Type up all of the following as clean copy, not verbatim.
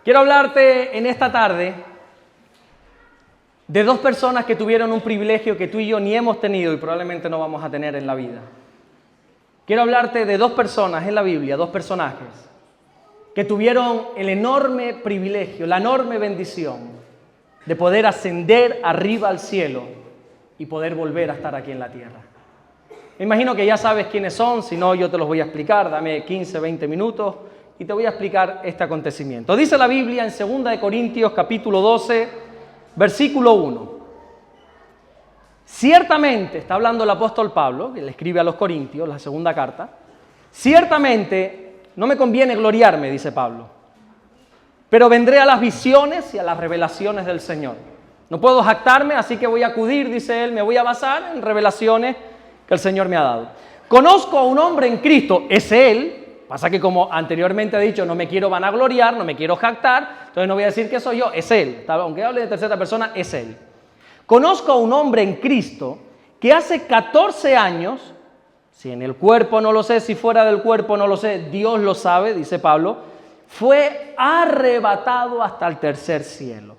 Quiero hablarte en esta tarde de dos personas que tuvieron un privilegio que tú y yo ni hemos tenido y probablemente no vamos a tener en la vida. Quiero hablarte de dos personas en la Biblia, dos personajes, que tuvieron el enorme privilegio, la enorme bendición de poder ascender arriba al cielo y poder volver a estar aquí en la tierra. Me imagino que ya sabes quiénes son, si no yo te los voy a explicar, dame 15, 20 minutos y te voy a explicar este acontecimiento. Dice la Biblia en 2 de Corintios capítulo 12, versículo 1. Ciertamente, está hablando el apóstol Pablo, que le escribe a los Corintios, la segunda carta, ciertamente no me conviene gloriarme, dice Pablo, pero vendré a las visiones y a las revelaciones del Señor. No puedo jactarme, así que voy a acudir, dice él, me voy a basar en revelaciones que el Señor me ha dado. Conozco a un hombre en Cristo, es él. Pasa que como anteriormente he dicho, no me quiero vanagloriar, no me quiero jactar, entonces no voy a decir que soy yo, es él. Aunque hable de tercera persona, es él. Conozco a un hombre en Cristo que hace 14 años, si en el cuerpo no lo sé, si fuera del cuerpo no lo sé, Dios lo sabe, dice Pablo, fue arrebatado hasta el tercer cielo.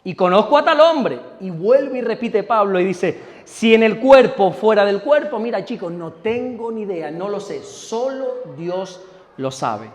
Y conozco a tal hombre, y vuelve y repite Pablo y dice, si en el cuerpo, fuera del cuerpo, mira chicos, no tengo ni idea, no lo sé, solo Dios lo sabe.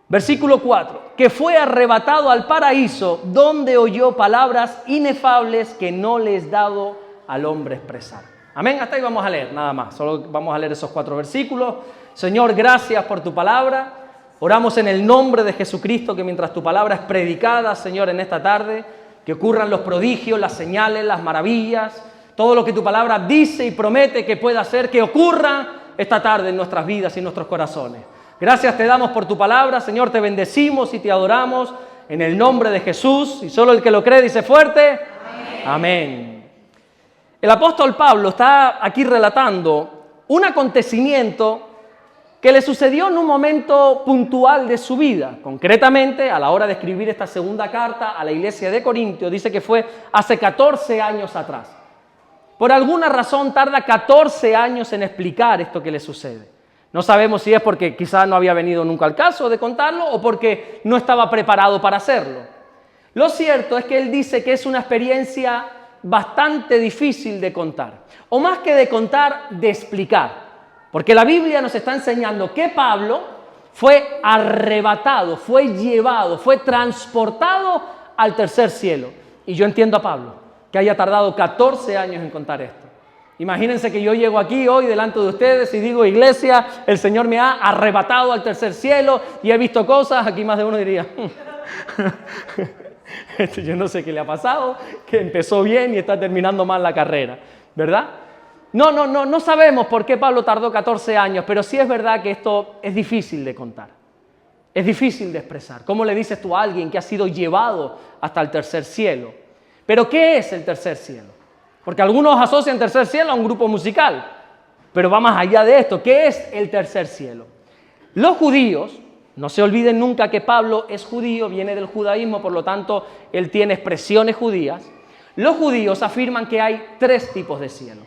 Versículo 4, que fue arrebatado al paraíso, donde oyó palabras inefables que no le es dado al hombre expresar. Amén, hasta ahí vamos a leer, nada más, solo vamos a leer esos 4 versículos. Señor, gracias por tu palabra. Oramos en el nombre de Jesucristo que mientras tu palabra es predicada, Señor, en esta tarde, que ocurran los prodigios, las señales, las maravillas, todo lo que tu palabra dice y promete que pueda hacer, que ocurra esta tarde en nuestras vidas y en nuestros corazones. Gracias te damos por tu palabra, Señor, te bendecimos y te adoramos en el nombre de Jesús. Y solo el que lo cree dice fuerte, amén. Amén. El apóstol Pablo está aquí relatando un acontecimiento que le sucedió en un momento puntual de su vida. Concretamente, a la hora de escribir esta segunda carta a la iglesia de Corintios, dice que fue hace 14 años atrás. Por alguna razón tarda 14 años en explicar esto que le sucede. No sabemos si es porque quizás no había venido nunca al caso de contarlo o porque no estaba preparado para hacerlo. Lo cierto es que él dice que es una experiencia bastante difícil de contar. O más que de contar, de explicar. Porque la Biblia nos está enseñando que Pablo fue arrebatado, fue llevado, fue transportado al tercer cielo. Y yo entiendo a Pablo, que haya tardado 14 años en contar esto. Imagínense que yo llego aquí hoy delante de ustedes y digo, iglesia, el Señor me ha arrebatado al tercer cielo y he visto cosas, aquí más de uno diría, yo no sé qué le ha pasado, que empezó bien y está terminando mal la carrera, ¿verdad? No sabemos por qué Pablo tardó 14 años, pero sí es verdad que esto es difícil de contar, es difícil de expresar. ¿Cómo le dices tú a alguien que ha sido llevado hasta el tercer cielo? ¿Pero qué es el tercer cielo? Porque algunos asocian tercer cielo a un grupo musical, pero va más allá de esto. ¿Qué es el tercer cielo? Los judíos, no se olviden nunca que Pablo es judío, viene del judaísmo, por lo tanto, él tiene expresiones judías. Los judíos afirman que hay 3 tipos de cielo.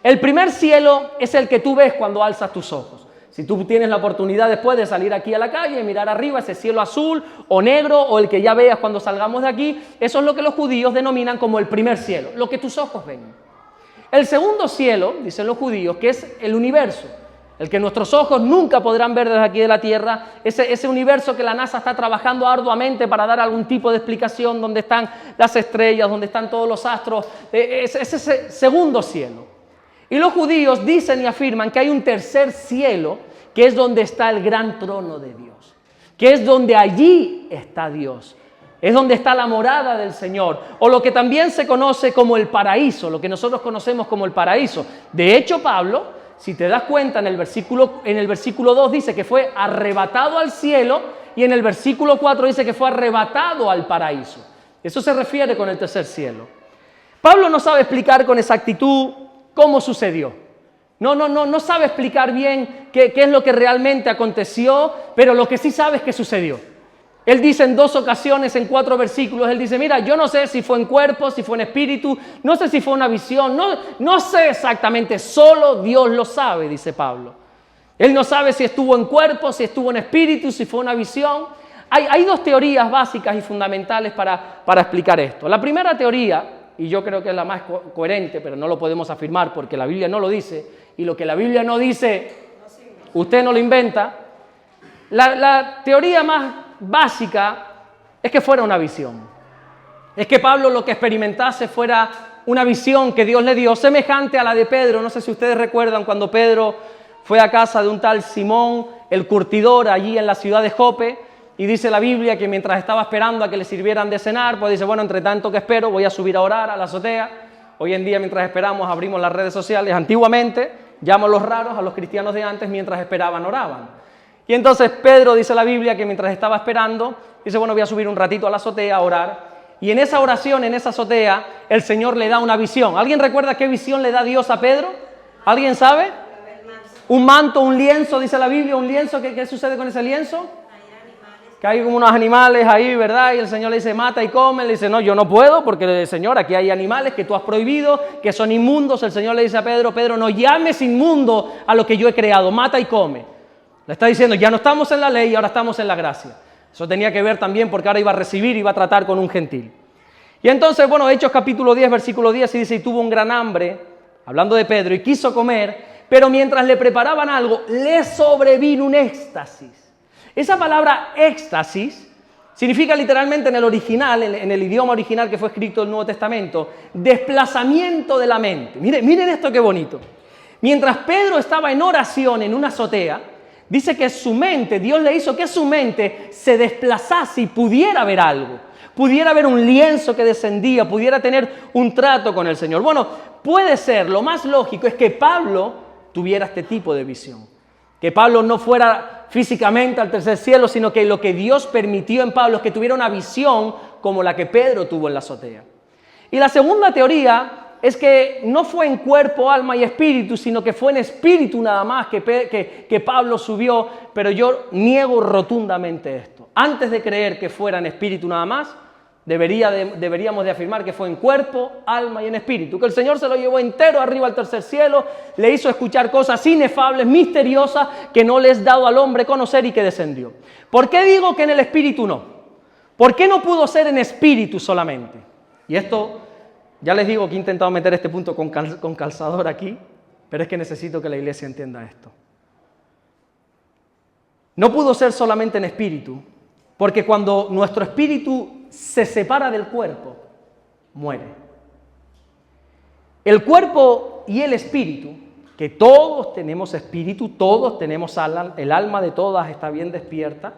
El primer cielo es el que tú ves cuando alzas tus ojos. Si tú tienes la oportunidad después de salir aquí a la calle y mirar arriba ese cielo azul o negro o el que ya veas cuando salgamos de aquí, eso es lo que los judíos denominan como el primer cielo, lo que tus ojos ven. El segundo cielo, dicen los judíos, que es el universo, el que nuestros ojos nunca podrán ver desde aquí de la tierra, ese universo que la NASA está trabajando arduamente para dar algún tipo de explicación, donde están las estrellas, donde están todos los astros, es ese segundo cielo. Y los judíos dicen y afirman que hay un tercer cielo, que es donde está el gran trono de Dios, que es donde allí está Dios, es donde está la morada del Señor, o lo que también se conoce como el paraíso, lo que nosotros conocemos como el paraíso. De hecho, Pablo, si te das cuenta, en el versículo 2 dice que fue arrebatado al cielo, y en el versículo 4 dice que fue arrebatado al paraíso. Eso se refiere con el tercer cielo. Pablo no sabe explicar con exactitud cómo sucedió. No sabe explicar bien qué es lo que realmente aconteció, pero lo que sí sabe es que sucedió. Él dice en 2 ocasiones, en 4 versículos, él dice, mira, yo no sé si fue en cuerpo, si fue en espíritu, no sé si fue una visión, no sé exactamente, solo Dios lo sabe, dice Pablo. Él no sabe si estuvo en cuerpo, si estuvo en espíritu, si fue una visión. hay dos teorías básicas y fundamentales para explicar esto. La primera teoría, y yo creo que es la más coherente, pero no lo podemos afirmar porque la Biblia no lo dice, y lo que la Biblia no dice, usted no lo inventa. La teoría más básica es que fuera una visión. Es que Pablo lo que experimentase fuera una visión que Dios le dio, semejante a la de Pedro. No sé si ustedes recuerdan cuando Pedro fue a casa de un tal Simón, el curtidor, allí en la ciudad de Jope, y dice la Biblia que mientras estaba esperando a que le sirvieran de cenar, pues dice, bueno, entre tanto que espero, voy a subir a orar a la azotea. Hoy en día, mientras esperamos, abrimos las redes sociales. Antiguamente, llamo a los raros, a los cristianos de antes, mientras esperaban, oraban. Y entonces Pedro, dice la Biblia, que mientras estaba esperando, dice, bueno, voy a subir un ratito a la azotea a orar. Y en esa oración, en esa azotea, el Señor le da una visión. ¿Alguien recuerda qué visión le da Dios a Pedro? ¿Alguien sabe? Un manto, un lienzo, dice la Biblia, un lienzo. ¿Qué sucede con ese lienzo? Que hay como unos animales ahí, ¿verdad? Y el Señor le dice, mata y come. Le dice, no, yo no puedo porque, Señor, aquí hay animales que tú has prohibido, que son inmundos. El Señor le dice a Pedro, Pedro, no llames inmundo a lo que yo he creado, mata y come. Le está diciendo, ya no estamos en la ley, ahora estamos en la gracia. Eso tenía que ver también porque ahora iba a recibir, iba a tratar con un gentil. Y entonces, bueno, Hechos capítulo 10, versículo 10, y dice, y tuvo un gran hambre, hablando de Pedro, y quiso comer, pero mientras le preparaban algo, le sobrevino un éxtasis. Esa palabra éxtasis significa literalmente en el original, en el idioma original que fue escrito en el Nuevo Testamento, desplazamiento de la mente. Miren esto qué bonito. Mientras Pedro estaba en oración en una azotea, dice que su mente, Dios le hizo que su mente se desplazase y pudiera ver algo. Pudiera ver un lienzo que descendía, pudiera tener un trato con el Señor. Bueno, puede ser, lo más lógico es que Pablo tuviera este tipo de visión. Que Pablo no fuera físicamente al tercer cielo, sino que lo que Dios permitió en Pablo es que tuviera una visión como la que Pedro tuvo en la azotea. Y la segunda teoría es que no fue en cuerpo, alma y espíritu, sino que fue en espíritu nada más que Pablo subió, pero yo niego rotundamente esto. Antes de creer que fuera en espíritu nada más, deberíamos de afirmar que fue en cuerpo, alma y en espíritu, que el Señor se lo llevó entero arriba al tercer cielo, le hizo escuchar cosas inefables, misteriosas, que no le es dado al hombre conocer y que descendió. ¿Por qué digo que en el espíritu no? ¿Por qué no pudo ser en espíritu solamente? Y esto, ya les digo que he intentado meter este punto con calzador aquí, pero es que necesito que la iglesia entienda esto. No pudo ser solamente en espíritu, porque cuando nuestro espíritu se separa del cuerpo, muere. El cuerpo y el espíritu, que todos tenemos espíritu, todos tenemos alma, el alma de todas está bien despierta.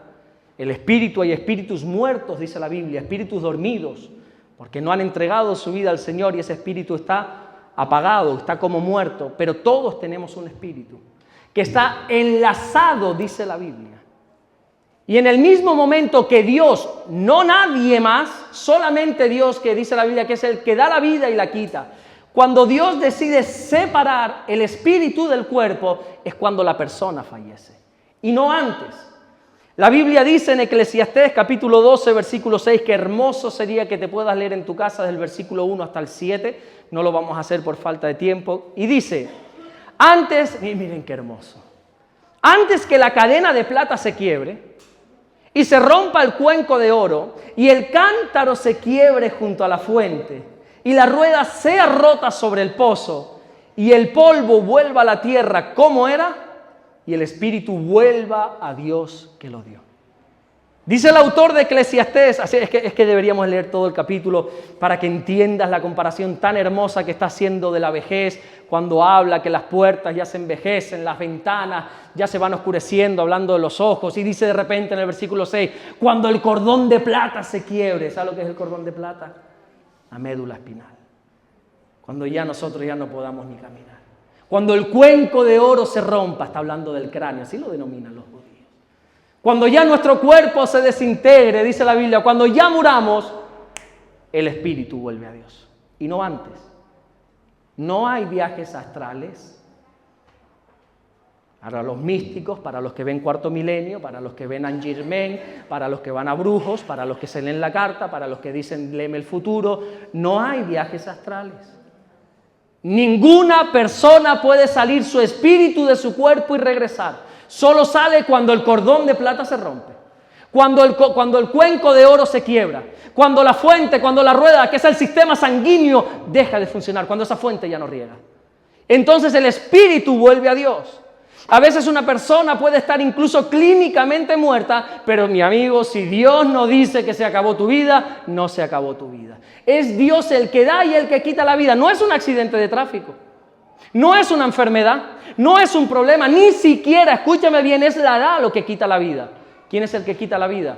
El espíritu, hay espíritus muertos, dice la Biblia, espíritus dormidos, porque no han entregado su vida al Señor y ese espíritu está apagado, está como muerto, pero todos tenemos un espíritu que está enlazado, dice la Biblia. Y en el mismo momento que Dios, no nadie más, solamente Dios, que dice la Biblia que es el que da la vida y la quita, cuando Dios decide separar el espíritu del cuerpo, es cuando la persona fallece, y no antes. La Biblia dice en Eclesiastés capítulo 12, versículo 6, que hermoso sería que te puedas leer en tu casa desde el versículo 1 hasta el 7, no lo vamos a hacer por falta de tiempo, y dice, antes, miren qué hermoso, antes que la cadena de plata se quiebre, y se rompa el cuenco de oro, y el cántaro se quiebre junto a la fuente, y la rueda sea rota sobre el pozo, y el polvo vuelva a la tierra como era, y el espíritu vuelva a Dios que lo dio. Dice el autor de Eclesiastés, es que deberíamos leer todo el capítulo para que entiendas la comparación tan hermosa que está haciendo de la vejez, cuando habla que las puertas ya se envejecen, las ventanas ya se van oscureciendo, hablando de los ojos, y dice de repente en el versículo 6, cuando el cordón de plata se quiebre. ¿Sabes lo que es el cordón de plata? La médula espinal. Cuando ya nosotros ya no podamos ni caminar. Cuando el cuenco de oro se rompa, está hablando del cráneo, así lo denominan los judíos. Cuando ya nuestro cuerpo se desintegre, dice la Biblia, cuando ya muramos, el espíritu vuelve a Dios. Y no antes. No hay viajes astrales. Para los místicos, para los que ven Cuarto Milenio, para los que ven Saint Germain, para los que van a brujos, para los que se leen la carta, para los que dicen léeme el futuro, no hay viajes astrales. Ninguna persona puede salir su espíritu de su cuerpo y regresar. Solo sale cuando el cordón de plata se rompe. Cuando el cuenco de oro se quiebra, cuando la fuente, cuando la rueda, que es el sistema sanguíneo, deja de funcionar, cuando esa fuente ya no riega. Entonces el espíritu vuelve a Dios. A veces una persona puede estar incluso clínicamente muerta, pero mi amigo, si Dios no dice que se acabó tu vida, no se acabó tu vida. Es Dios el que da y el que quita la vida. No es un accidente de tráfico, no es una enfermedad, no es un problema, ni siquiera, escúchame bien, es la edad lo que quita la vida. ¿Quién es el que quita la vida?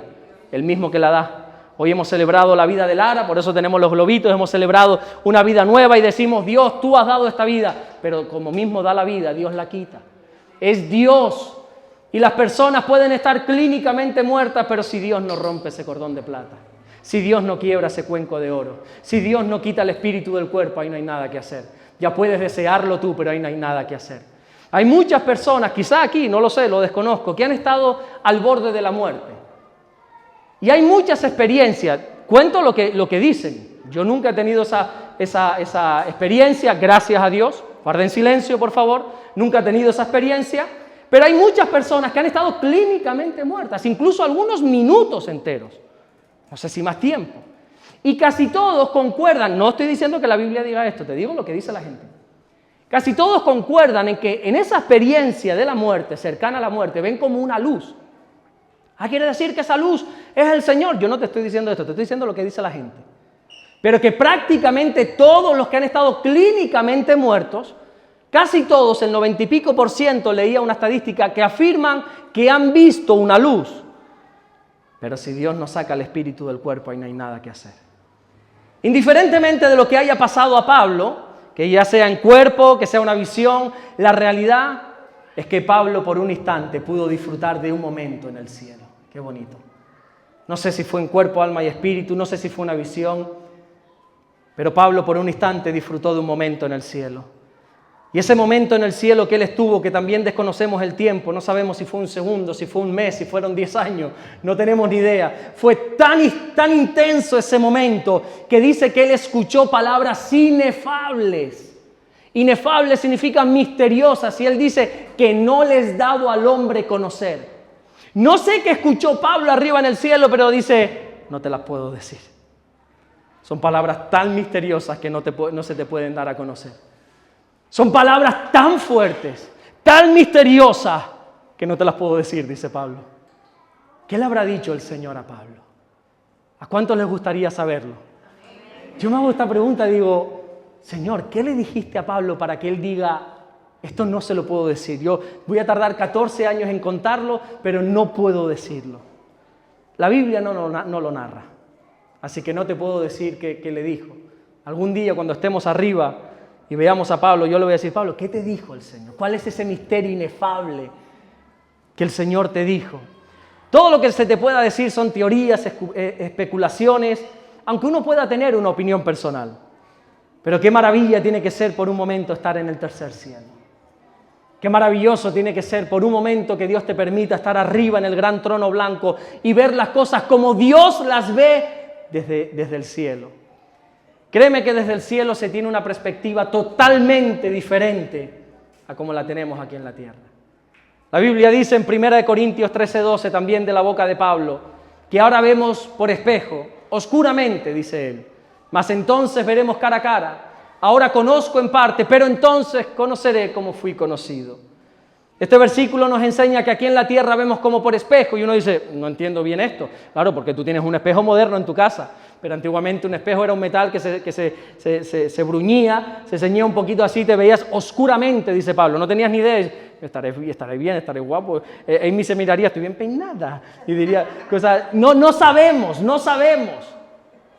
El mismo que la da. Hoy hemos celebrado la vida de Lara, por eso tenemos los globitos, hemos celebrado una vida nueva y decimos, Dios, tú has dado esta vida, pero como mismo da la vida, Dios la quita. Es Dios. Y las personas pueden estar clínicamente muertas, pero si Dios no rompe ese cordón de plata, si Dios no quiebra ese cuenco de oro, si Dios no quita el espíritu del cuerpo, ahí no hay nada que hacer. Ya puedes desearlo tú, pero ahí no hay nada que hacer. Hay muchas personas, quizá aquí, no lo sé, lo desconozco, que han estado al borde de la muerte. Y hay muchas experiencias. Cuento lo que dicen. Yo nunca he tenido esa experiencia, gracias a Dios. Guarden silencio, por favor. Nunca he tenido esa experiencia. Pero hay muchas personas que han estado clínicamente muertas, incluso algunos minutos enteros. No sé si más tiempo. Y casi todos concuerdan, no estoy diciendo que la Biblia diga esto, te digo lo que dice la gente. Casi todos concuerdan en que en esa experiencia de la muerte, cercana a la muerte, ven como una luz. Quiere decir que esa luz es el Señor. Yo no te estoy diciendo esto, te estoy diciendo lo que dice la gente. Pero que prácticamente todos los que han estado clínicamente muertos, casi todos, el 90 y pico %, leía una estadística que afirman que han visto una luz. Pero si Dios no saca el espíritu del cuerpo, ahí no hay nada que hacer. Indiferentemente de lo que haya pasado a Pablo, que ya sea en cuerpo, que sea una visión, la realidad es que Pablo por un instante pudo disfrutar de un momento en el cielo. Qué bonito. No sé si fue en cuerpo, alma y espíritu, no sé si fue una visión, pero Pablo por un instante disfrutó de un momento en el cielo. Y ese momento en el cielo que él estuvo, que también desconocemos el tiempo, no sabemos si fue un segundo, si fue un mes, si fueron 10 años, no tenemos ni idea. Fue tan intenso ese momento que dice que él escuchó palabras inefables. Inefables significa misteriosas, y él dice que no les es dado al hombre conocer. No sé qué escuchó Pablo arriba en el cielo, pero dice, no te las puedo decir. Son palabras tan misteriosas que no se te pueden dar a conocer. Son palabras tan fuertes, tan misteriosas, que no te las puedo decir, dice Pablo. ¿Qué le habrá dicho el Señor a Pablo? ¿A cuántos les gustaría saberlo? Yo me hago esta pregunta y digo, Señor, ¿qué le dijiste a Pablo para que él diga, esto no se lo puedo decir? Yo voy a tardar 14 años en contarlo, pero no puedo decirlo. La Biblia no lo narra, así que no te puedo decir qué le dijo. Algún día cuando estemos arriba y veamos a Pablo, yo le voy a decir, Pablo, ¿qué te dijo el Señor? ¿Cuál es ese misterio inefable que el Señor te dijo? Todo lo que se te pueda decir son teorías, especulaciones, aunque uno pueda tener una opinión personal. Pero qué maravilla tiene que ser por un momento estar en el tercer cielo. Qué maravilloso tiene que ser por un momento que Dios te permita estar arriba en el gran trono blanco y ver las cosas como Dios las ve desde el cielo. Créeme que desde el cielo se tiene una perspectiva totalmente diferente a como la tenemos aquí en la tierra. La Biblia dice en 1 Corintios 13:12, también de la boca de Pablo, que ahora vemos por espejo, oscuramente, dice él, mas entonces veremos cara a cara. Ahora conozco en parte, pero entonces conoceré como fui conocido. Este versículo nos enseña que aquí en la tierra vemos como por espejo y uno dice, no entiendo bien esto. Claro, porque tú tienes un espejo moderno en tu casa, pero antiguamente un espejo era un metal que se bruñía, se ceñía un poquito así, te veías oscuramente, dice Pablo. No tenías ni idea, estaré bien, estaré guapo. Amy se miraría, estoy bien peinada. Y diría, no sabemos.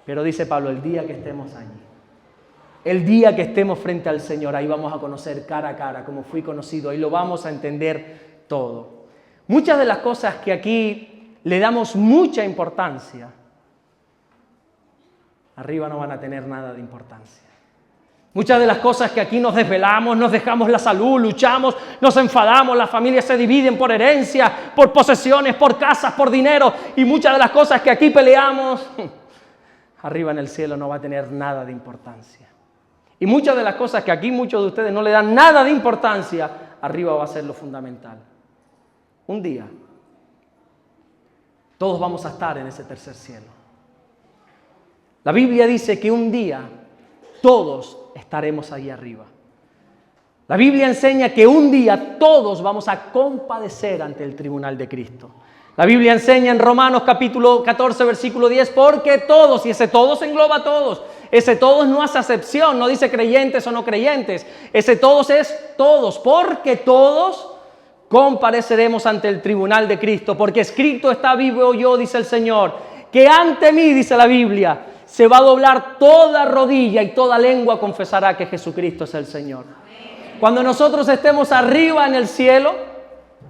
Pero dice Pablo, el día que estemos allí, el día que estemos frente al Señor, ahí vamos a conocer cara a cara como fui conocido, ahí lo vamos a entender todo. Muchas de las cosas que aquí le damos mucha importancia, arriba no van a tener nada de importancia. Muchas de las cosas que aquí nos desvelamos, nos dejamos la salud, luchamos, nos enfadamos, las familias se dividen por herencia, por posesiones, por casas, por dinero, y muchas de las cosas que aquí peleamos, arriba en el cielo no va a tener nada de importancia. Y muchas de las cosas que aquí muchos de ustedes no le dan nada de importancia, arriba va a ser lo fundamental. Un día Todos vamos a estar en ese tercer cielo. La Biblia dice que un día todos estaremos ahí arriba. La Biblia enseña que un día todos vamos a compadecer ante el tribunal de Cristo. La Biblia enseña en Romanos capítulo 14, versículo 10, porque todos, y ese todos engloba a todos, ese todos no hace acepción, no dice creyentes o no creyentes, ese todos es todos, porque todos compareceremos ante el tribunal de Cristo, porque escrito está, vivo yo, dice el Señor, que ante mí, dice la Biblia, se va a doblar toda rodilla y toda lengua confesará que Jesucristo es el Señor. Cuando nosotros estemos arriba en el cielo,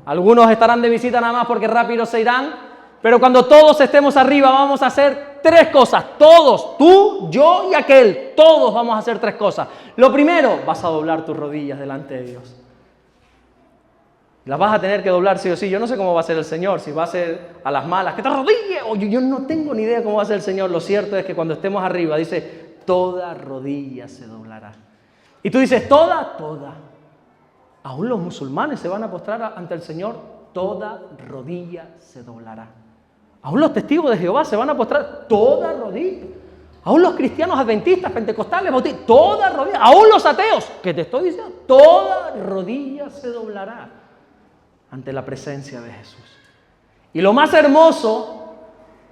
algunos estarán de visita nada más porque rápido se irán, pero cuando todos estemos arriba vamos a hacer tres cosas. Todos, tú, yo y aquel, todos vamos a hacer tres cosas. Lo primero, vas a doblar tus rodillas delante de Dios. Las vas a tener que doblar sí o sí. Yo no sé cómo va a ser el Señor, si va a ser a las malas, que te arrodilles. Oye, yo no tengo ni idea cómo va a ser el Señor. Lo cierto es que cuando estemos arriba, dice, toda rodilla se doblará. Y tú dices, toda. Aún los musulmanes se van a postrar ante el Señor, toda rodilla se doblará. Aún los testigos de Jehová se van a postrar, toda rodilla. Aún los cristianos adventistas, pentecostales, bautistas, toda rodilla. Aún los ateos, que te estoy diciendo, toda rodilla se doblará ante la presencia de Jesús. Y lo más hermoso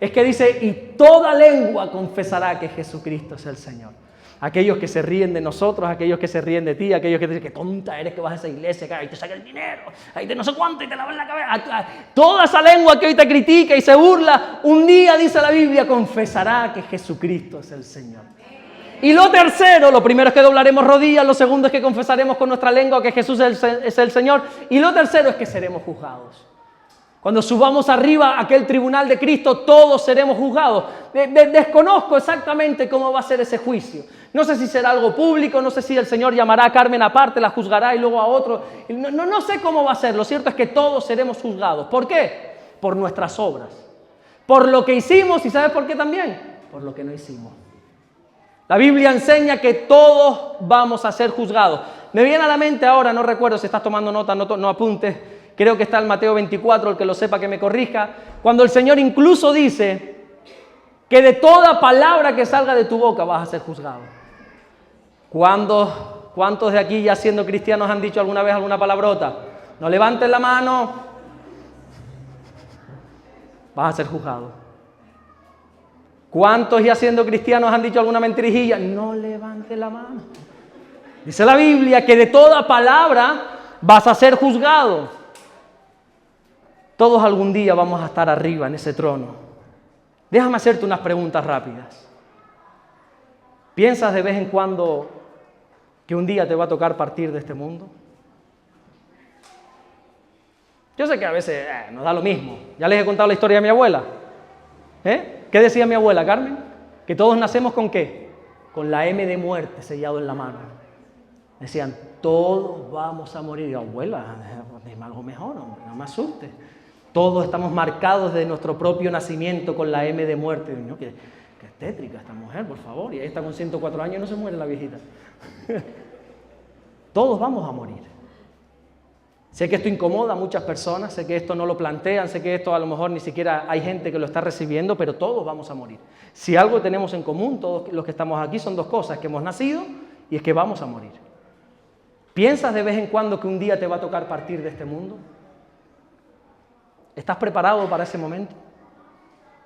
es que dice, y toda lengua confesará que Jesucristo es el Señor. Aquellos que se ríen de nosotros, aquellos que se ríen de ti, aquellos que te dicen que tonta eres que vas a esa iglesia, que ahí te saca el dinero, ahí te no sé cuánto y te lavan la cabeza. Toda esa lengua que hoy te critica y se burla, un día, dice la Biblia, confesará que Jesucristo es el Señor. Y lo tercero, lo primero es que doblaremos rodillas, lo segundo es que confesaremos con nuestra lengua que Jesús es el Señor, y lo tercero es que seremos juzgados. Cuando subamos arriba a aquel tribunal de Cristo, todos seremos juzgados. Desconozco exactamente cómo va a ser ese juicio. No sé si será algo público, no sé si el Señor llamará a Carmen aparte, la juzgará y luego a otro. No sé cómo va a ser. Lo cierto es que todos seremos juzgados. ¿Por qué? Por nuestras obras. Por lo que hicimos, ¿y sabes por qué también? Por lo que no hicimos. La Biblia enseña que todos vamos a ser juzgados. Me viene a la mente ahora, no recuerdo si estás tomando nota, no apuntes. Creo que está en Mateo 24, el que lo sepa que me corrija, cuando el Señor incluso dice que de toda palabra que salga de tu boca vas a ser juzgado. ¿Cuántos de aquí ya siendo cristianos han dicho alguna vez alguna palabrota? No levantes la mano, vas a ser juzgado. ¿Cuántos ya siendo cristianos han dicho alguna mentirijilla? No levantes la mano. Dice la Biblia que de toda palabra vas a ser juzgado. Todos algún día vamos a estar arriba en ese trono. Déjame hacerte unas preguntas rápidas. ¿Piensas de vez en cuando que un día te va a tocar partir de este mundo? Yo sé que a veces nos da lo mismo. Ya les he contado la historia de mi abuela. ¿Qué decía mi abuela, Carmen? Que todos nacemos ¿con qué? Con la M de muerte sellado en la mano. Decían, todos vamos a morir. Y yo, abuela, dime algo mejor, hombre, no me asustes. Todos estamos marcados de nuestro propio nacimiento con la M de muerte. No, que tétrica esta mujer, por favor. Y ahí está con 104 años y no se muere la viejita. Todos vamos a morir. Sé que esto incomoda a muchas personas, sé que esto no lo plantean, sé que esto a lo mejor ni siquiera hay gente que lo está recibiendo, pero todos vamos a morir. Si algo tenemos en común, todos los que estamos aquí, son dos cosas, que hemos nacido y es que vamos a morir. ¿Piensas de vez en cuando que un día te va a tocar partir de este mundo? ¿Estás preparado para ese momento?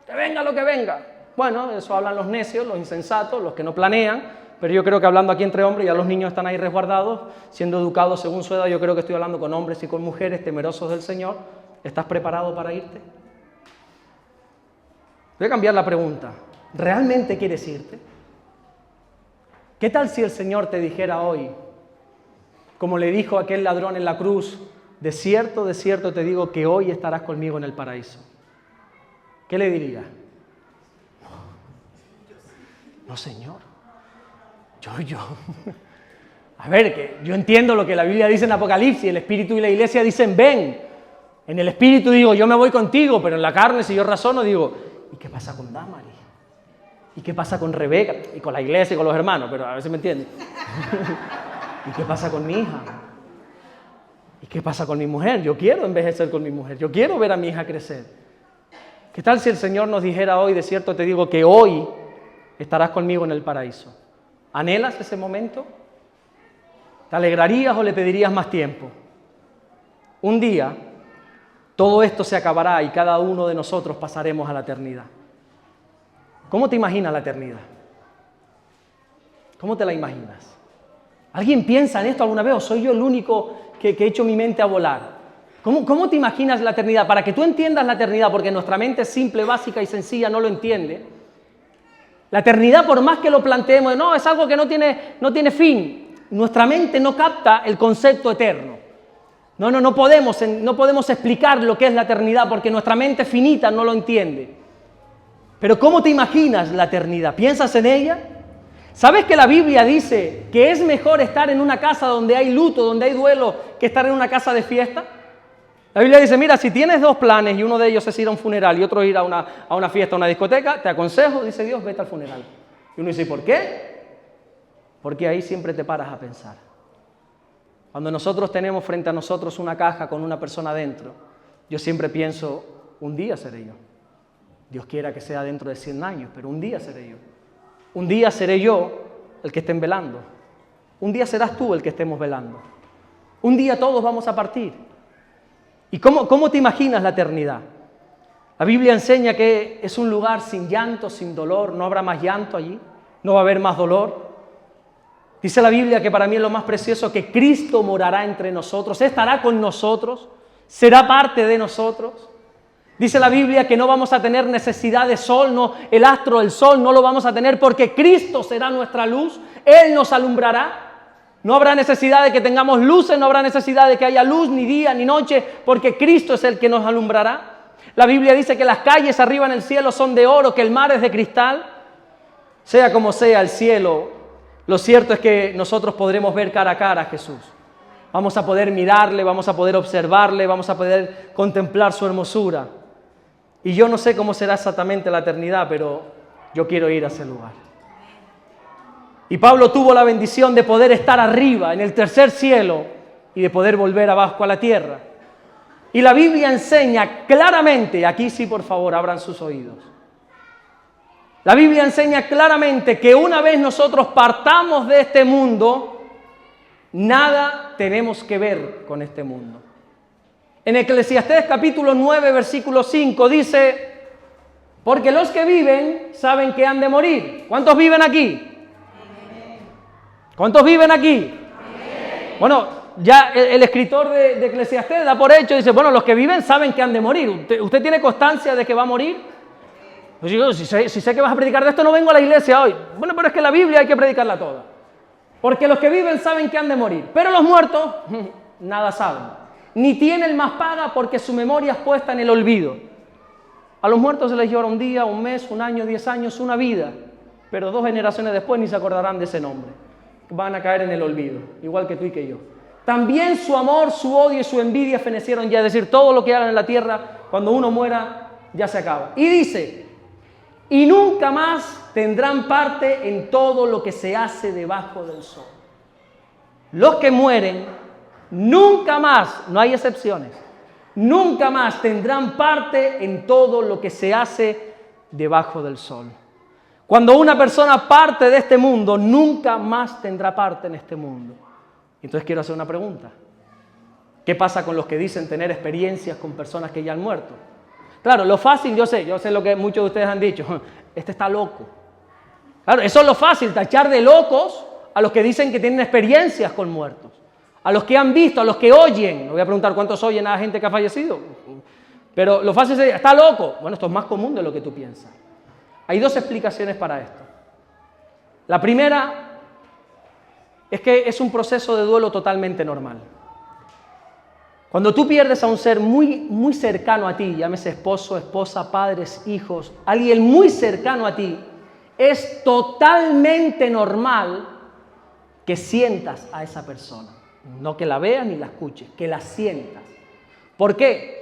Que venga lo que venga. Bueno, eso hablan los necios, los insensatos, los que no planean, pero yo creo que hablando aquí entre hombres, ya los niños están ahí resguardados, siendo educados según su edad, yo creo que estoy hablando con hombres y con mujeres temerosos del Señor. ¿Estás preparado para irte? Voy a cambiar la pregunta. ¿Realmente quieres irte? ¿Qué tal si el Señor te dijera hoy, como le dijo a aquel ladrón en la cruz, de cierto te digo que hoy estarás conmigo en el paraíso? ¿Qué le diría? No, Señor. Yo. A ver, que yo entiendo lo que la Biblia dice en Apocalipsis, el Espíritu y la Iglesia dicen ven. En el Espíritu digo, yo me voy contigo, pero en la carne, si yo razono, digo, ¿y qué pasa con Damaris? ¿Y qué pasa con Rebeca? Y con la Iglesia y con los hermanos, pero a ver si me entienden. ¿Y qué pasa con mi hija? ¿Y qué pasa con mi mujer? Yo quiero envejecer con mi mujer, yo quiero ver a mi hija crecer. ¿Qué tal si el Señor nos dijera hoy, de cierto te digo, que hoy estarás conmigo en el paraíso? ¿Anhelas ese momento? ¿Te alegrarías o le pedirías más tiempo? Un día, todo esto se acabará y cada uno de nosotros pasaremos a la eternidad. ¿Cómo te imaginas la eternidad? ¿Cómo te la imaginas? ¿Alguien piensa en esto alguna vez o soy yo el único que he hecho mi mente a volar? ¿Cómo te imaginas la eternidad? Para que tú entiendas la eternidad, porque nuestra mente simple, básica y sencilla no lo entiende. La eternidad, por más que lo planteemos, no, es algo que no tiene fin. Nuestra mente no capta el concepto eterno. No podemos explicar lo que es la eternidad porque nuestra mente finita no lo entiende. Pero ¿cómo te imaginas la eternidad? ¿Piensas en ella? ¿Sabes que la Biblia dice que es mejor estar en una casa donde hay luto, donde hay duelo, que estar en una casa de fiesta? La Biblia dice, mira, si tienes dos planes y uno de ellos es ir a un funeral y otro ir a una fiesta, a una discoteca, te aconsejo, dice Dios, vete al funeral. Y uno dice, ¿por qué? Porque ahí siempre te paras a pensar. Cuando nosotros tenemos frente a nosotros una caja con una persona dentro, yo siempre pienso, un día seré yo. Dios quiera que sea dentro de 100 años, pero un día seré yo. Un día seré yo el que estén velando. Un día serás tú el que estemos velando. Un día todos vamos a partir. ¿Y cómo te imaginas la eternidad? La Biblia enseña que es un lugar sin llanto, sin dolor, no habrá más llanto allí, no va a haber más dolor. Dice la Biblia que para mí es lo más precioso que Cristo morará entre nosotros, estará con nosotros, será parte de nosotros. Dice la Biblia que no vamos a tener necesidad de sol, no, el astro del sol no lo vamos a tener porque Cristo será nuestra luz, Él nos alumbrará. No habrá necesidad de que tengamos luces, no habrá necesidad de que haya luz ni día ni noche porque Cristo es el que nos alumbrará. La Biblia dice que las calles arriba en el cielo son de oro, que el mar es de cristal. Sea como sea el cielo, lo cierto es que nosotros podremos ver cara a cara a Jesús. Vamos a poder mirarle, vamos a poder observarle, vamos a poder contemplar su hermosura. Y yo no sé cómo será exactamente la eternidad, pero yo quiero ir a ese lugar. Y Pablo tuvo la bendición de poder estar arriba, en el tercer cielo, y de poder volver abajo a la tierra. Y la Biblia enseña claramente, aquí sí por favor abran sus oídos. La Biblia enseña claramente que una vez nosotros partamos de este mundo, nada tenemos que ver con este mundo. En Eclesiastés capítulo 9, versículo 5 dice, porque los que viven saben que han de morir. ¿Cuántos viven aquí? ¿Cuántos viven aquí? Bueno, ya el escritor de Eclesiastés da por hecho, dice, bueno, los que viven saben que han de morir. ¿Usted tiene constancia de que va a morir? Pues digo, si sé que vas a predicar de esto, no vengo a la iglesia hoy. Bueno, pero es que la Biblia hay que predicarla toda. Porque los que viven saben que han de morir. Pero los muertos, nada saben. Ni tienen más paga porque su memoria es puesta en el olvido. A los muertos se les llora un día, un mes, un año, 10 años, una vida. Pero 2 generaciones después ni se acordarán de ese nombre. Van a caer en el olvido, igual que tú y que yo. También su amor, su odio y su envidia fenecieron ya. Es decir, todo lo que hagan en la tierra, cuando uno muera, ya se acaba. Y dice, y nunca más tendrán parte en todo lo que se hace debajo del sol. Los que mueren, nunca más, no hay excepciones, nunca más tendrán parte en todo lo que se hace debajo del sol. Cuando una persona parte de este mundo, nunca más tendrá parte en este mundo. Entonces quiero hacer una pregunta. ¿Qué pasa con los que dicen tener experiencias con personas que ya han muerto? Claro, lo fácil, yo sé lo que muchos de ustedes han dicho, este está loco. Claro, eso es lo fácil, tachar de locos a los que dicen que tienen experiencias con muertos, a los que han visto, a los que oyen. No voy a preguntar cuántos oyen a la gente que ha fallecido, pero lo fácil es, está loco. Bueno, esto es más común de lo que tú piensas. Hay 2 explicaciones para esto. La primera es que es un proceso de duelo totalmente normal. Cuando tú pierdes a un ser muy, muy cercano a ti, llámese esposo, esposa, padres, hijos, alguien muy cercano a ti, es totalmente normal que sientas a esa persona. No que la veas ni la escuches, que la sientas. ¿Por qué?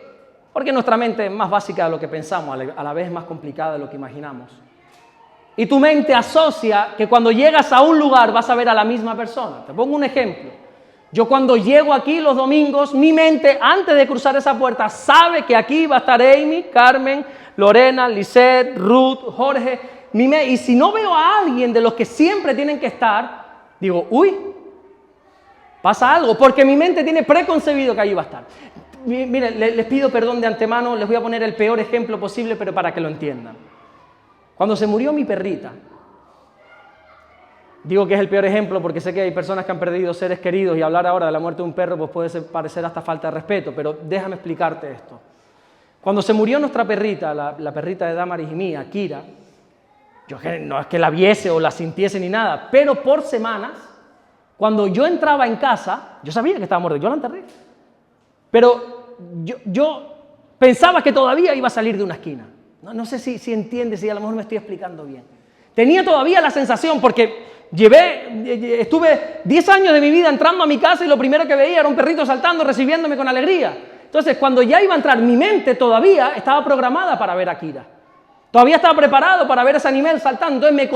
Porque nuestra mente es más básica de lo que pensamos, a la vez más complicada de lo que imaginamos. Y tu mente asocia que cuando llegas a un lugar vas a ver a la misma persona. Te pongo un ejemplo. Yo cuando llego aquí los domingos, mi mente antes de cruzar esa puerta sabe que aquí va a estar Amy, Carmen, Lorena, Lisette, Ruth, Jorge, Mime. Y si no veo a alguien de los que siempre tienen que estar, digo, uy, pasa algo, porque mi mente tiene preconcebido que ahí va a estar. Mire, les pido perdón de antemano, les voy a poner el peor ejemplo posible, pero para que lo entiendan. Cuando se murió mi perrita, digo que es el peor ejemplo porque sé que hay personas que han perdido seres queridos y hablar ahora de la muerte de un perro pues puede parecer hasta falta de respeto, pero déjame explicarte esto. Cuando se murió nuestra perrita, la perrita de Damaris y mía, Kira, yo no es que la viese o la sintiese ni nada, pero por semanas, cuando yo entraba en casa, yo sabía que estaba muerta, yo la enterré, pero yo pensaba que todavía iba a salir de una esquina. No sé si entiendes, si a lo mejor me estoy explicando bien. Tenía todavía la sensación, porque estuve 10 años de mi vida entrando a mi casa y lo primero que veía era un perrito saltando, recibiéndome con alegría. Entonces, cuando ya iba a entrar, mi mente todavía estaba programada para ver a Kira. Todavía estaba preparado para ver ese animal saltando. Entonces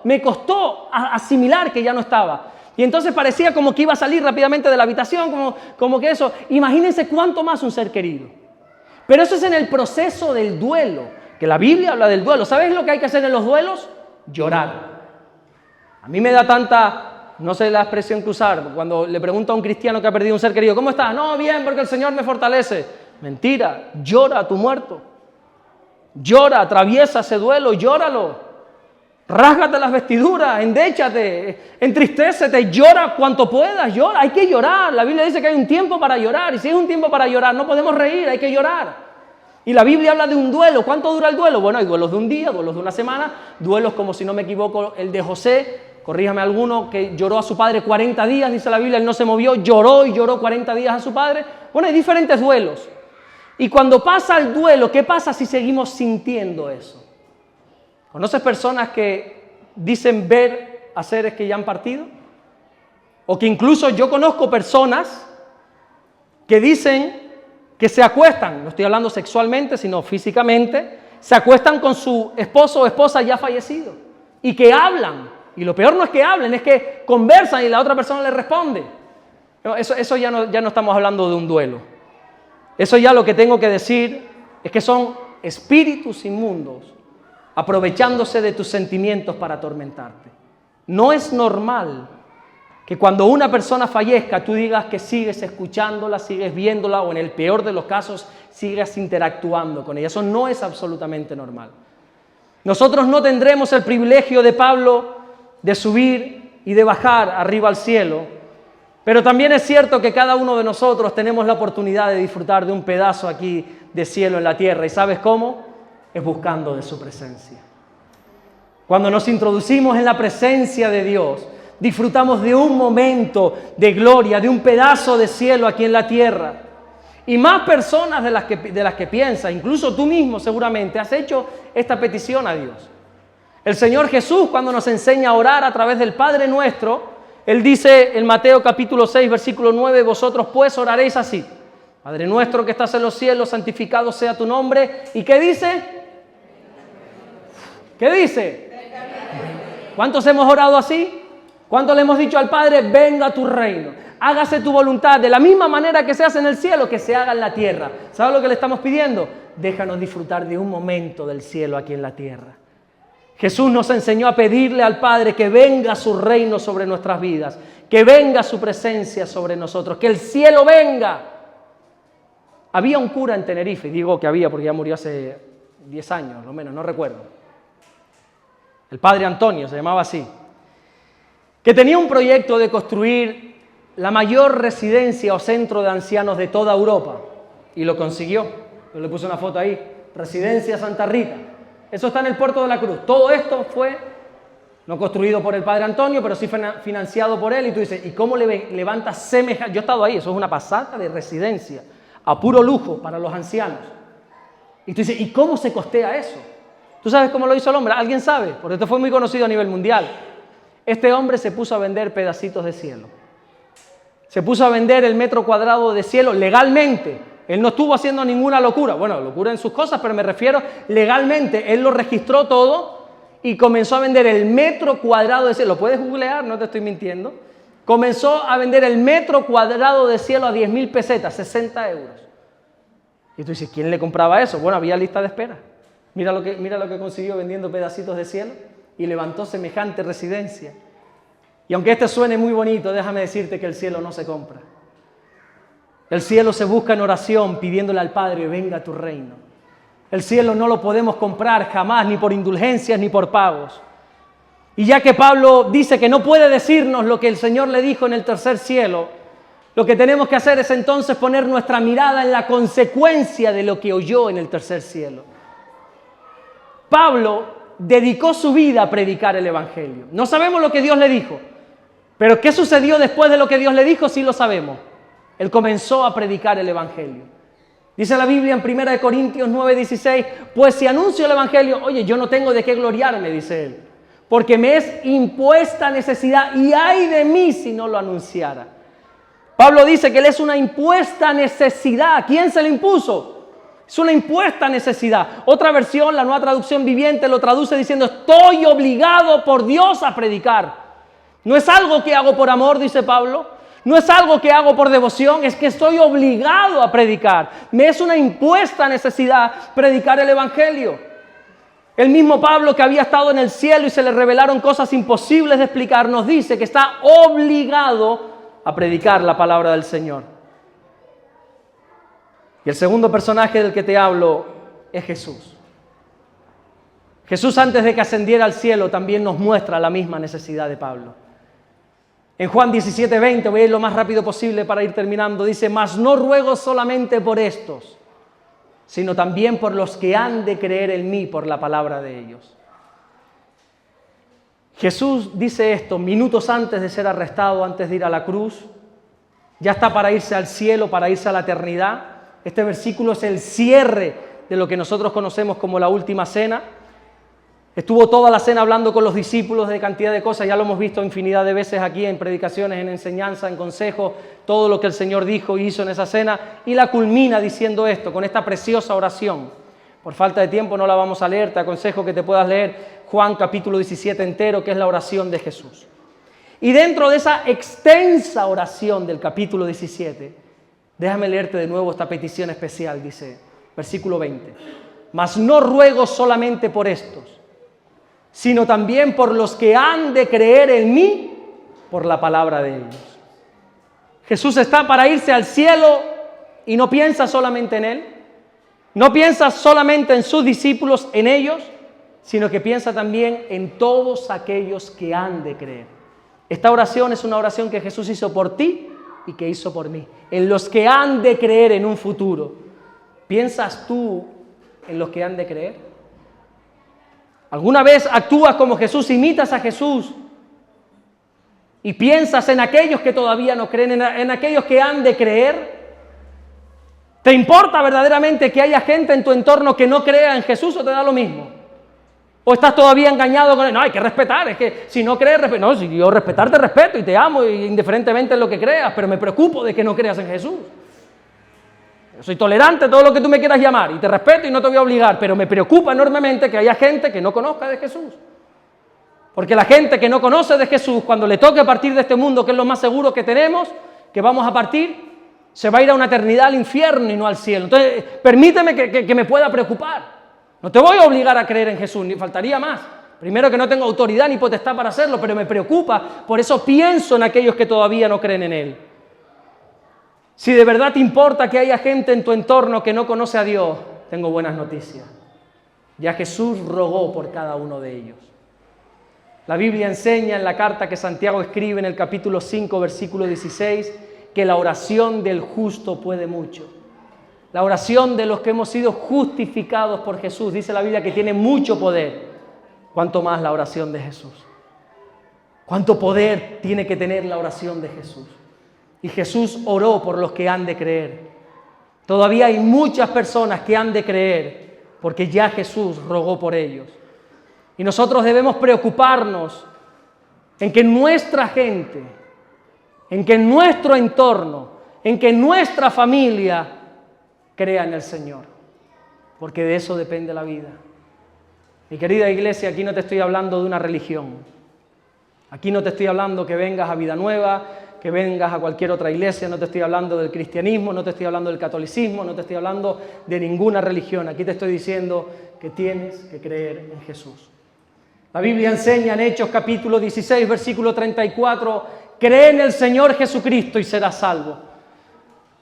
me costó asimilar que ya no estaba. Y entonces parecía como que iba a salir rápidamente de la habitación, como que eso. Imagínense cuánto más un ser querido. Pero eso es en el proceso del duelo, que la Biblia habla del duelo. ¿Sabes lo que hay que hacer en los duelos? Llorar. A mí me da tanta, no sé la expresión que usar, cuando le pregunto a un cristiano que ha perdido un ser querido, ¿cómo estás? No, bien, porque el Señor me fortalece. Mentira, llora a tu muerto. Llora, atraviesa ese duelo, llóralo. Rásgate las vestiduras, endéchate, entristécete, llora cuanto puedas, llora. Hay que llorar. La Biblia dice que hay un tiempo para llorar. Y si es un tiempo para llorar, no podemos reír, hay que llorar. Y la Biblia habla de un duelo. ¿Cuánto dura el duelo? Bueno, hay duelos de un día, duelos de una semana, duelos como, si no me equivoco, el de José. Corríjame alguno, que lloró a su padre 40 días, dice la Biblia, él no se movió, lloró y lloró 40 días a su padre. Bueno, hay diferentes duelos. Y cuando pasa el duelo, ¿qué pasa si seguimos sintiendo eso? ¿Conoces personas que dicen ver a seres que ya han partido? O que incluso yo conozco personas que dicen que se acuestan, no estoy hablando sexualmente, sino físicamente, se acuestan con su esposo o esposa ya fallecido y que hablan. Y lo peor no es que hablen, es que conversan y la otra persona le responde. Eso ya no estamos hablando de un duelo. Eso ya lo que tengo que decir es que son espíritus inmundos aprovechándose de tus sentimientos para atormentarte. No es normal que cuando una persona fallezca tú digas que sigues escuchándola, sigues viéndola o en el peor de los casos sigas interactuando con ella. Eso no es absolutamente normal. Nosotros no tendremos el privilegio de Pablo de subir y de bajar arriba al cielo, pero también es cierto que cada uno de nosotros tenemos la oportunidad de disfrutar de un pedazo aquí de cielo en la tierra. ¿Y sabes cómo? Es buscando de su presencia. Cuando nos introducimos en la presencia de Dios, disfrutamos de un momento de gloria, de un pedazo de cielo aquí en la tierra. Y más personas de las que piensas, incluso tú mismo seguramente, has hecho esta petición a Dios. El Señor Jesús, cuando nos enseña a orar a través del Padre Nuestro, Él dice en Mateo capítulo 6, versículo 9, vosotros pues oraréis así. Padre nuestro que estás en los cielos, santificado sea tu nombre. ¿Y qué dice? ¿Qué dice? ¿Cuántos hemos orado así? ¿Cuántos le hemos dicho al Padre, venga tu reino? Hágase tu voluntad, de la misma manera que se hace en el cielo, que se haga en la tierra. ¿Sabes lo que le estamos pidiendo? Déjanos disfrutar de un momento del cielo aquí en la tierra. Jesús nos enseñó a pedirle al Padre que venga su reino sobre nuestras vidas, que venga su presencia sobre nosotros, que el cielo venga. Había un cura en Tenerife, digo que había porque ya murió hace 10 años, lo menos, no recuerdo. El padre Antonio se llamaba así, que tenía un proyecto de construir la mayor residencia o centro de ancianos de toda Europa, y lo consiguió. Yo le puse una foto ahí, Residencia Santa Rita. Eso está en el Puerto de la Cruz. Todo esto fue, no construido por el padre Antonio, pero sí financiado por él. Y tú dices, ¿y cómo levantas semejante? Yo he estado ahí, eso es una pasada de residencia, a puro lujo para los ancianos. Y tú dices, ¿y cómo se costea eso? ¿Tú sabes cómo lo hizo el hombre? ¿Alguien sabe? Porque esto fue muy conocido a nivel mundial. Este hombre se puso a vender pedacitos de cielo. Se puso a vender el metro cuadrado de cielo legalmente. Él no estuvo haciendo ninguna locura. Bueno, locura en sus cosas, pero me refiero legalmente. Él lo registró todo y comenzó a vender el metro cuadrado de cielo. ¿Lo puedes googlear? No te estoy mintiendo. Comenzó a vender el metro cuadrado de cielo a 10.000 pesetas, 60 euros. Y tú dices, ¿quién le compraba eso? Bueno, había lista de espera. Mira lo que consiguió vendiendo pedacitos de cielo y levantó semejante residencia. Y aunque este suene muy bonito, déjame decirte que el cielo no se compra. El cielo se busca en oración, pidiéndole al Padre, venga a tu reino. El cielo no lo podemos comprar jamás, ni por indulgencias, ni por pagos. Y ya que Pablo dice que no puede decirnos lo que el Señor le dijo en el tercer cielo, lo que tenemos que hacer es entonces poner nuestra mirada en la consecuencia de lo que oyó en el tercer cielo. Pablo dedicó su vida a predicar el Evangelio. No sabemos lo que Dios le dijo, pero ¿qué sucedió después de lo que Dios le dijo? Sí lo sabemos. Él comenzó a predicar el Evangelio. Dice la Biblia en 1 Corintios 9:16, pues si anuncio el Evangelio, oye, yo no tengo de qué gloriarme, dice él, porque me es impuesta necesidad y ay de mí si no lo anunciara. Pablo dice que él es una impuesta necesidad. ¿Quién se le impuso? Es una impuesta necesidad. Otra versión, la Nueva Traducción Viviente, lo traduce diciendo, estoy obligado por Dios a predicar. No es algo que hago por amor, dice Pablo. No es algo que hago por devoción, es que estoy obligado a predicar. Me es una impuesta necesidad predicar el Evangelio. El mismo Pablo, que había estado en el cielo y se le revelaron cosas imposibles de explicar, nos dice que está obligado a predicar la palabra del Señor. Y el segundo personaje del que te hablo es Jesús. Jesús, antes de que ascendiera al cielo, también nos muestra la misma necesidad de Pablo. En Juan 17:20, voy a ir lo más rápido posible para ir terminando, dice, mas no ruego solamente por estos, sino también por los que han de creer en mí por la palabra de ellos. Jesús dice esto minutos antes de ser arrestado, antes de ir a la cruz. Ya está para irse al cielo, para irse a la eternidad. Este versículo es el cierre de lo que nosotros conocemos como la última cena. Estuvo toda la cena hablando con los discípulos de cantidad de cosas, ya lo hemos visto infinidad de veces aquí en predicaciones, en enseñanza, en consejos, todo lo que el Señor dijo y hizo en esa cena, y la culmina diciendo esto, con esta preciosa oración. Por falta de tiempo no la vamos a leer, te aconsejo que te puedas leer Juan capítulo 17 entero, que es la oración de Jesús. Y dentro de esa extensa oración del capítulo 17, déjame leerte de nuevo esta petición especial, dice, versículo 20, mas no ruego solamente por estos, sino también por los que han de creer en mí por la palabra de ellos. Jesús está para irse al cielo y no piensa solamente en Él, no piensa solamente en sus discípulos, en ellos, sino que piensa también en todos aquellos que han de creer. Esta oración es una oración que Jesús hizo por ti y que hizo por mí, en los que han de creer en un futuro. ¿Piensas tú en los que han de creer? ¿Alguna vez actúas como Jesús, imitas a Jesús y piensas en aquellos que todavía no creen, en aquellos que han de creer? ¿Te importa verdaderamente que haya gente en tu entorno que no crea en Jesús o te da lo mismo? ¿O estás todavía engañado con él? No, hay que respetar, es que si no crees, no, si yo respetar te respeto y te amo indiferentemente en lo que creas, pero me preocupo de que no creas en Jesús. Yo soy tolerante, todo lo que tú me quieras llamar, y te respeto y no te voy a obligar, pero me preocupa enormemente que haya gente que no conozca de Jesús. Porque la gente que no conoce de Jesús, cuando le toque partir de este mundo, que es lo más seguro que tenemos, que vamos a partir, se va a ir a una eternidad al infierno y no al cielo. Entonces, permíteme que me pueda preocupar. No te voy a obligar a creer en Jesús, ni faltaría más. Primero que no tengo autoridad ni potestad para hacerlo, pero me preocupa, por eso pienso en aquellos que todavía no creen en Él. Si de verdad te importa que haya gente en tu entorno que no conoce a Dios, tengo buenas noticias. Ya Jesús rogó por cada uno de ellos. La Biblia enseña en la carta que Santiago escribe en el capítulo 5, versículo 16, que la oración del justo puede mucho. La oración de los que hemos sido justificados por Jesús, dice la Biblia que tiene mucho poder. ¿Cuánto más la oración de Jesús? ¿Cuánto poder tiene que tener la oración de Jesús? Y Jesús oró por los que han de creer. Todavía hay muchas personas que han de creer porque ya Jesús rogó por ellos. Y nosotros debemos preocuparnos en que nuestra gente, en que nuestro entorno, en que nuestra familia crea en el Señor, porque de eso depende la vida. Mi querida iglesia, aquí no te estoy hablando de una religión. Aquí no te estoy hablando que vengas a Vida Nueva, que vengas a cualquier otra iglesia, no te estoy hablando del cristianismo, no te estoy hablando del catolicismo, no te estoy hablando de ninguna religión. Aquí te estoy diciendo que tienes que creer en Jesús. La Biblia enseña en Hechos capítulo 16, versículo 34, cree en el Señor Jesucristo y serás salvo.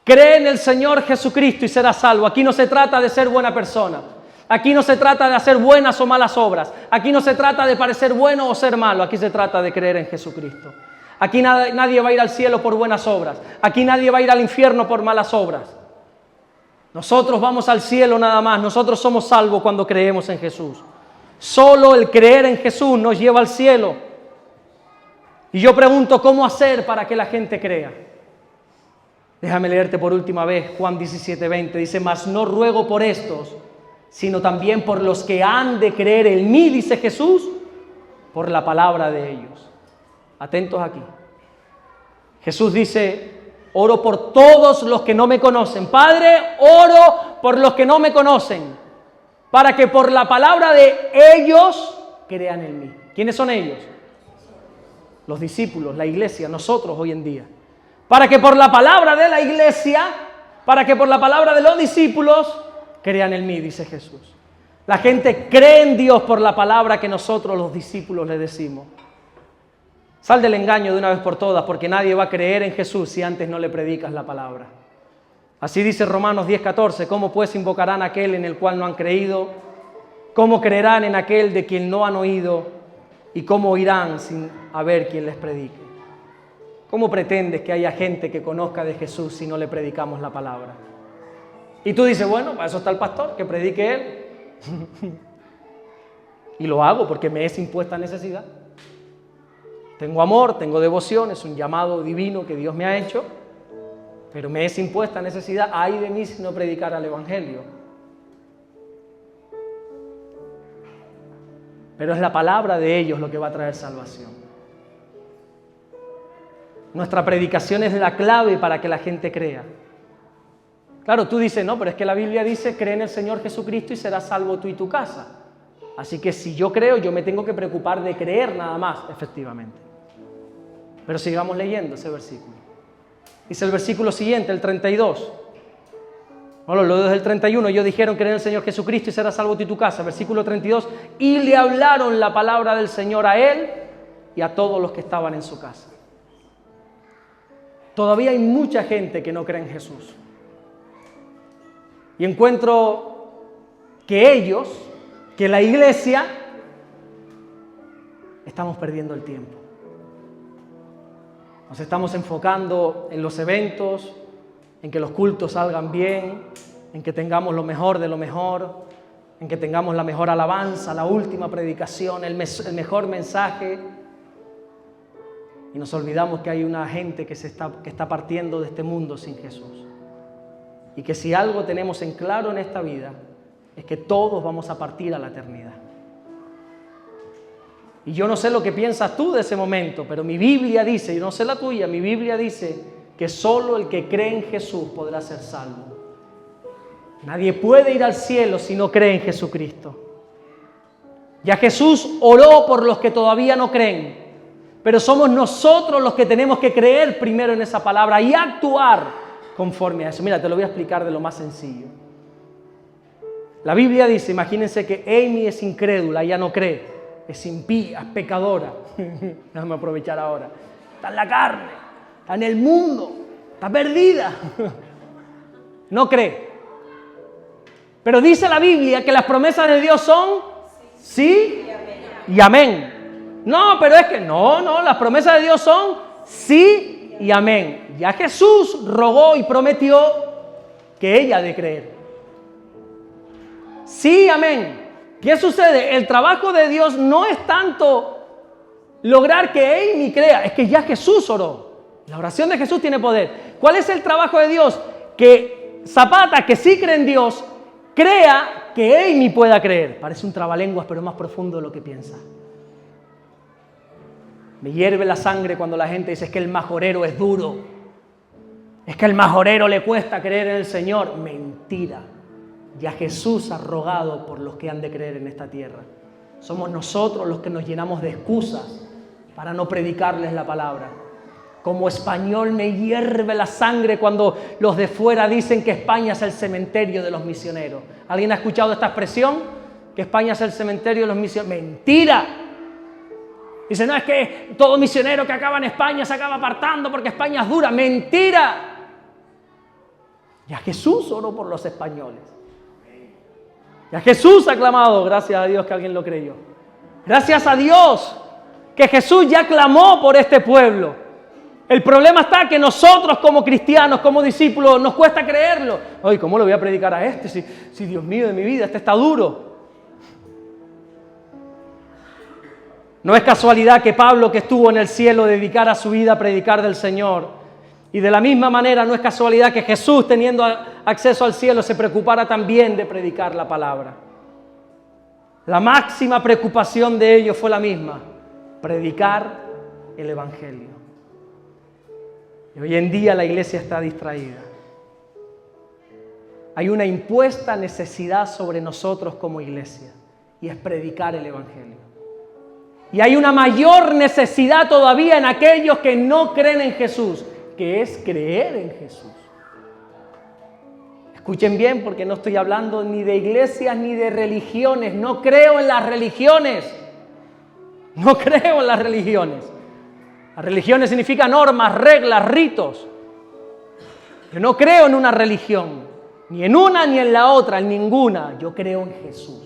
Cree en el Señor Jesucristo y serás salvo. Aquí no se trata de ser buena persona. Aquí no se trata de hacer buenas o malas obras. Aquí no se trata de parecer bueno o ser malo. Aquí se trata de creer en Jesucristo. Aquí nadie va a ir al cielo por buenas obras. Aquí nadie va a ir al infierno por malas obras. Nosotros vamos al cielo nada más. Nosotros somos salvos cuando creemos en Jesús. Solo el creer en Jesús nos lleva al cielo. Y yo pregunto, ¿cómo hacer para que la gente crea? Déjame leerte por última vez Juan 17:20. Dice, mas no ruego por estos, sino también por los que han de creer en mí, dice Jesús, por la palabra de ellos. Atentos aquí. Jesús dice, oro por todos los que no me conocen. Padre, oro por los que no me conocen, para que por la palabra de ellos crean en mí. ¿Quiénes son ellos? Los discípulos, la iglesia, nosotros hoy en día. Para que por la palabra de la iglesia, para que por la palabra de los discípulos crean en mí, dice Jesús. La gente cree en Dios por la palabra que nosotros los discípulos le decimos. Sal del engaño de una vez por todas, porque nadie va a creer en Jesús si antes no le predicas la palabra. Así dice Romanos 10:14, ¿cómo pues invocarán a aquel en el cual no han creído? ¿Cómo creerán en aquel de quien no han oído? ¿Y cómo oirán sin haber quien les predique? ¿Cómo pretendes que haya gente que conozca de Jesús si no le predicamos la palabra? Y tú dices, bueno, para eso está el pastor, que predique él. Y lo hago porque me es impuesta necesidad. Tengo amor, tengo devoción, es un llamado divino que Dios me ha hecho, pero me es impuesta necesidad. Ay de mí si no predicara el Evangelio. Pero es la palabra de ellos lo que va a traer salvación. Nuestra predicación es la clave para que la gente crea. Claro, tú dices, no, pero es que la Biblia dice, cree en el Señor Jesucristo y serás salvo tú y tu casa. Así que si yo creo, yo me tengo que preocupar de creer nada más, efectivamente. Pero sigamos leyendo ese versículo. Dice el versículo siguiente, el 32. Bueno, lo desde el 31, ellos dijeron, cree en el Señor Jesucristo y serás salvo tú y tu casa. Versículo 32, y le hablaron la palabra del Señor a él y a todos los que estaban en su casa. Todavía hay mucha gente que no cree en Jesús. Y encuentro que ellos, que la iglesia, estamos perdiendo el tiempo. Nos estamos enfocando en los eventos, en que los cultos salgan bien, en que tengamos lo mejor de lo mejor, en que tengamos la mejor alabanza, la última predicación, el mejor mensaje. Y nos olvidamos que hay una gente que está partiendo de este mundo sin Jesús. Y que si algo tenemos en claro en esta vida, es que todos vamos a partir a la eternidad. Y yo no sé lo que piensas tú de ese momento, pero mi Biblia dice, y no sé la tuya, mi Biblia dice que solo el que cree en Jesús podrá ser salvo. Nadie puede ir al cielo si no cree en Jesucristo. Ya Jesús oró por los que todavía no creen, pero somos nosotros los que tenemos que creer primero en esa palabra y actuar conforme a eso. Mira, te lo voy a explicar de lo más sencillo. La Biblia dice, imagínense que Amy es incrédula, ella no cree, es impía, es pecadora. Déjame aprovechar ahora. Está en la carne, está en el mundo, está perdida. No cree. Pero dice la Biblia que las promesas de Dios son sí y amén. No, pero es que no, las promesas de Dios son sí y amén. Ya Jesús rogó y prometió que ella ha de creer. Sí, amén. ¿Qué sucede? El trabajo de Dios no es tanto lograr que Amy crea, es que ya Jesús oró. La oración de Jesús tiene poder. ¿Cuál es el trabajo de Dios? Que Zapata, que sí cree en Dios, crea que Amy pueda creer. Parece un trabalenguas, pero es más profundo de lo que piensa. Me hierve la sangre cuando la gente dice es que el majorero es duro. Es que al majorero le cuesta creer en el Señor. Mentira. Ya Jesús ha rogado por los que han de creer en esta tierra. Somos nosotros los que nos llenamos de excusas para no predicarles la palabra. Como español me hierve la sangre cuando los de fuera dicen que España es el cementerio de los misioneros. ¿Alguien ha escuchado esta expresión? que España es el cementerio de los misioneros. ¡Mentira! Dice, no, es que todo misionero que acaba en España se acaba apartando porque España es dura. ¡Mentira! Ya Jesús oró por los españoles. Ya Jesús ha clamado, gracias a Dios que alguien lo creyó. Gracias a Dios que Jesús ya clamó por este pueblo. El problema está que nosotros como cristianos, como discípulos, nos cuesta creerlo. Ay, ¿cómo le voy a predicar a este? Si Dios mío de mi vida, este está duro. No es casualidad que Pablo, que estuvo en el cielo, dedicara su vida a predicar del Señor. Y de la misma manera no es casualidad que Jesús, teniendo acceso al cielo, se preocupara también de predicar la palabra. La máxima preocupación de ellos fue la misma: predicar el Evangelio. Y hoy en día la iglesia está distraída. Hay una impuesta necesidad sobre nosotros como iglesia, y es predicar el Evangelio. Y hay una mayor necesidad todavía en aquellos que no creen en Jesús, que es creer en Jesús. Escuchen bien, porque no estoy hablando ni de iglesias ni de religiones. No creo en las religiones. No creo en las religiones. Las religiones significan normas, reglas, ritos. Yo no creo en una religión, ni en una ni en la otra, en ninguna. Yo creo en Jesús,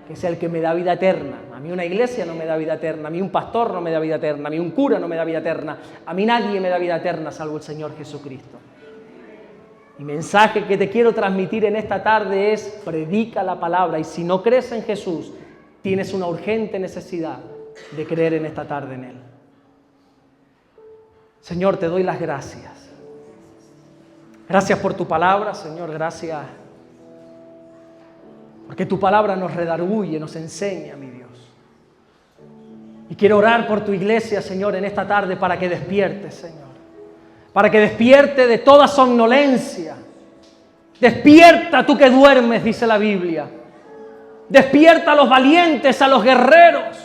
que es el que me da vida eterna. A mí una iglesia no me da vida eterna, a mí un pastor no me da vida eterna, a mí un cura no me da vida eterna, a mí nadie me da vida eterna salvo el Señor Jesucristo. Mi mensaje que te quiero transmitir en esta tarde es: predica la palabra, y si no crees en Jesús, tienes una urgente necesidad de creer en esta tarde en Él. Señor, te doy las gracias. Gracias por tu palabra, Señor, gracias porque tu palabra nos redarguye, nos enseña, mi Dios. Y quiero orar por tu iglesia, Señor, en esta tarde para que despierte, Señor. Para que despierte de toda somnolencia. Despierta tú que duermes, dice la Biblia. Despierta a los valientes, a los guerreros.